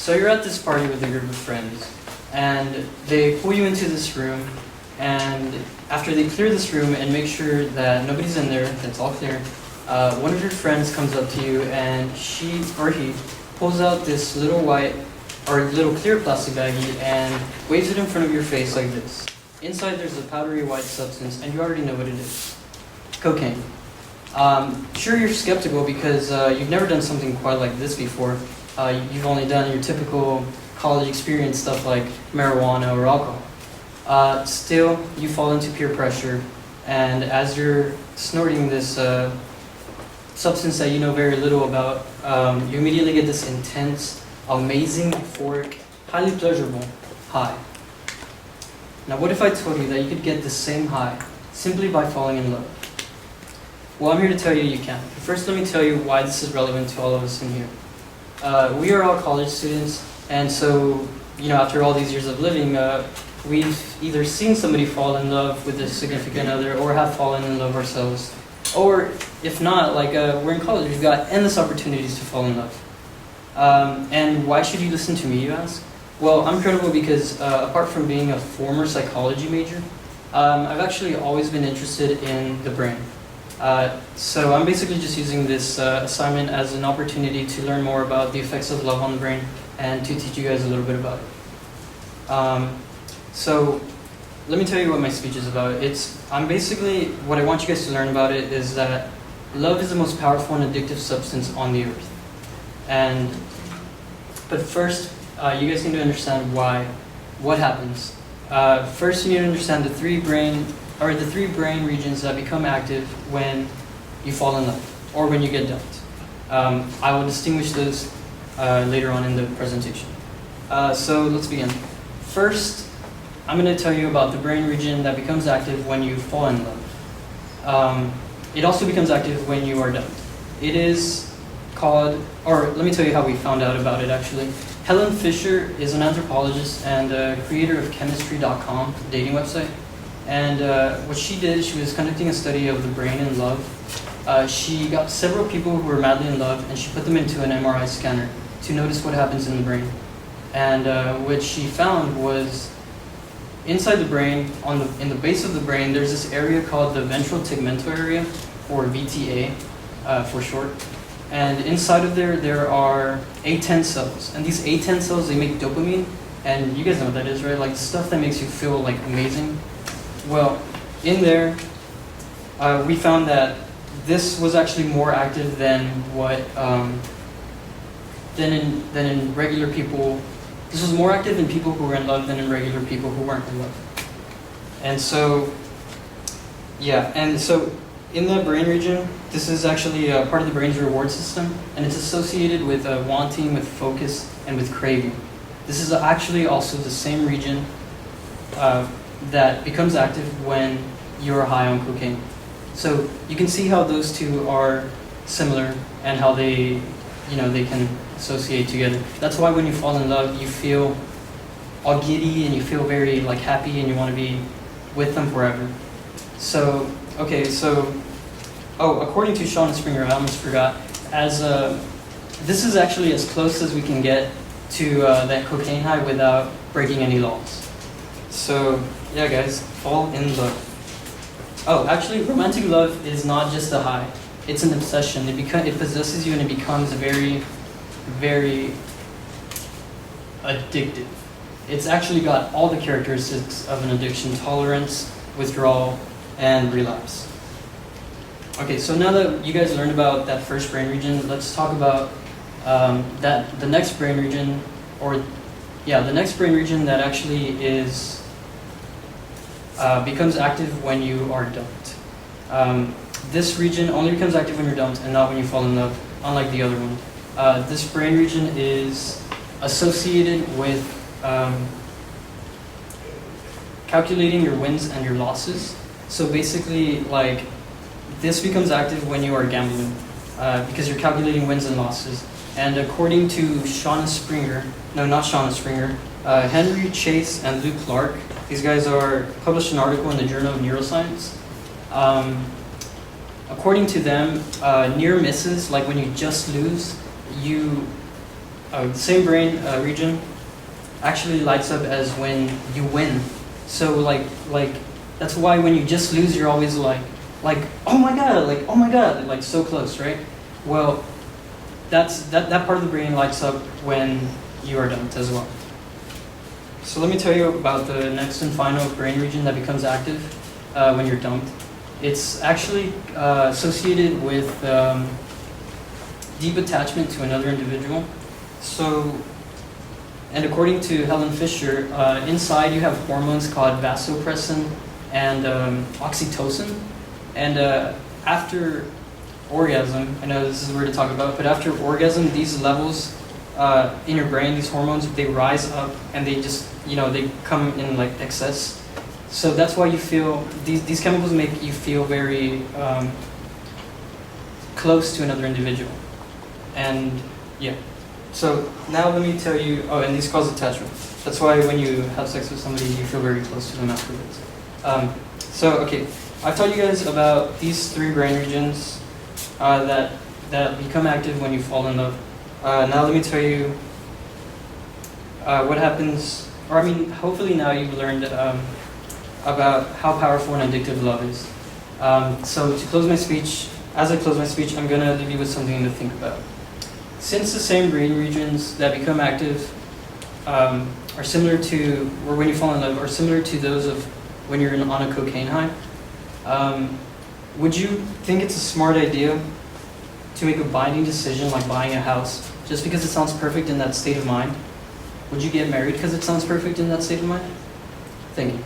So you're at this party with a group of friends, and they pull you into this room, and after they clear this room and make sure that nobody's in there, that's all clear, one of your friends comes up to you and she or he pulls out this little white or little clear plastic baggie and waves it in front of your face like this. Inside there's a powdery white substance, and you already know what it is. Cocaine. Sure, you're skeptical because you've never done something quite like this before. You've only done your typical college experience stuff like marijuana or alcohol. Still, you fall into peer pressure, and as you're snorting this substance that you know very little about, you immediately get this intense, amazing, euphoric, highly pleasurable high. Now, what if I told you that you could get the same high simply by falling in love? Well, I'm here to tell you you can. First, let me tell you why this is relevant to all of us in here. We are all college students, and so, after all these years of living, we've either seen somebody fall in love with a significant other or have fallen in love ourselves. Or, if not, we're in college, we've got endless opportunities to fall in love. And why should you listen to me, you ask? Well, I'm credible because apart from being a former psychology major, I've actually always been interested in the brain. So I'm basically just using this assignment as an opportunity to learn more about the effects of love on the brain and to teach you guys a little bit about it. So let me tell you what my speech is about. What I want you guys to learn about it is that love is the most powerful and addictive substance on the earth. But first, you guys need to understand what happens. First, you need to understand the three brain regions that become active when you fall in love or when you get dumped. I will distinguish those later on in the presentation. So let's begin. First, I'm going to tell you about the brain region that becomes active when you fall in love. It also becomes active when you are dumped. It is called, or let me tell you how we found out about it actually. Helen Fisher is an anthropologist and creator of chemistry.com, a dating website. And what she did, she was conducting a study of the brain in love. She got several people who were madly in love, and she put them into an MRI scanner to notice what happens in the brain. And what she found was inside the brain, in the base of the brain, there's this area called the ventral tegmental area, or VTA for short. And inside of there are A10 cells. And these A10 cells, they make dopamine. And you guys know what that is, right? Like stuff that makes you feel like amazing. Well, in there, we found that this was actually more active than than in regular people. This was more active in people who were in love than in regular people who weren't in love. And so, in the brain region, this is actually part of the brain's reward system, and it's associated with wanting, with focus, and with craving. This is actually also the same region that becomes active when you're high on cocaine. So you can see how those two are similar and how they can associate together. That's why when you fall in love, you feel all giddy and you feel very happy and you want to be with them forever. So, according to Shauna Springer, I almost forgot, this is actually as close as we can get to that cocaine high without breaking any laws. So, yeah guys, fall in love. Oh, actually, romantic love is not just a high. It's an obsession. It possesses you and it becomes very, very addictive. It's actually got all the characteristics of an addiction: tolerance, withdrawal, and relapse. Okay, so now that you guys learned about that first brain region, let's talk about the next brain region, the next brain region that actually becomes active when you are dumped. This region only becomes active when you're dumped and not when you fall in love, unlike the other one. This brain region is associated with calculating your wins and your losses. So basically, this becomes active when you are gambling, because you're calculating wins and losses. And according to Henry Chase and Luke Clark, these guys published an article in the Journal of Neuroscience. According to them, near misses, like when you just lose, you the same brain region actually lights up as when you win. So like that's why when you just lose, you're always like oh my god, like so close, right? Well, that part of the brain lights up when you are dumped as well. So let me tell you about the next and final brain region that becomes active when you're dumped. It's actually associated with deep attachment to another individual. So, and according to Helen Fisher, inside you have hormones called vasopressin and oxytocin. And after orgasm, I know this is weird to talk about, but after orgasm, these levels in your brain, these hormones, they rise up and they just, they come in like excess. So that's why you feel, these chemicals make you feel very close to another individual. And yeah. So now let me tell you, and these cause attachment. That's why when you have sex with somebody, you feel very close to them afterwards. Okay, I've taught you guys about these 3 brain regions that become active when you fall in love. Now let me tell you what happens, hopefully now you've learned about how powerful and addictive love is. So to close my speech, as I close my speech, I'm gonna leave you with something to think about. Since the same brain regions that become active are similar to, or when you fall in love, are similar to those of when you're on a cocaine high, would you think it's a smart idea to make a binding decision like buying a house just because it sounds perfect in that state of mind? Would you get married because it sounds perfect in that state of mind? Thank you.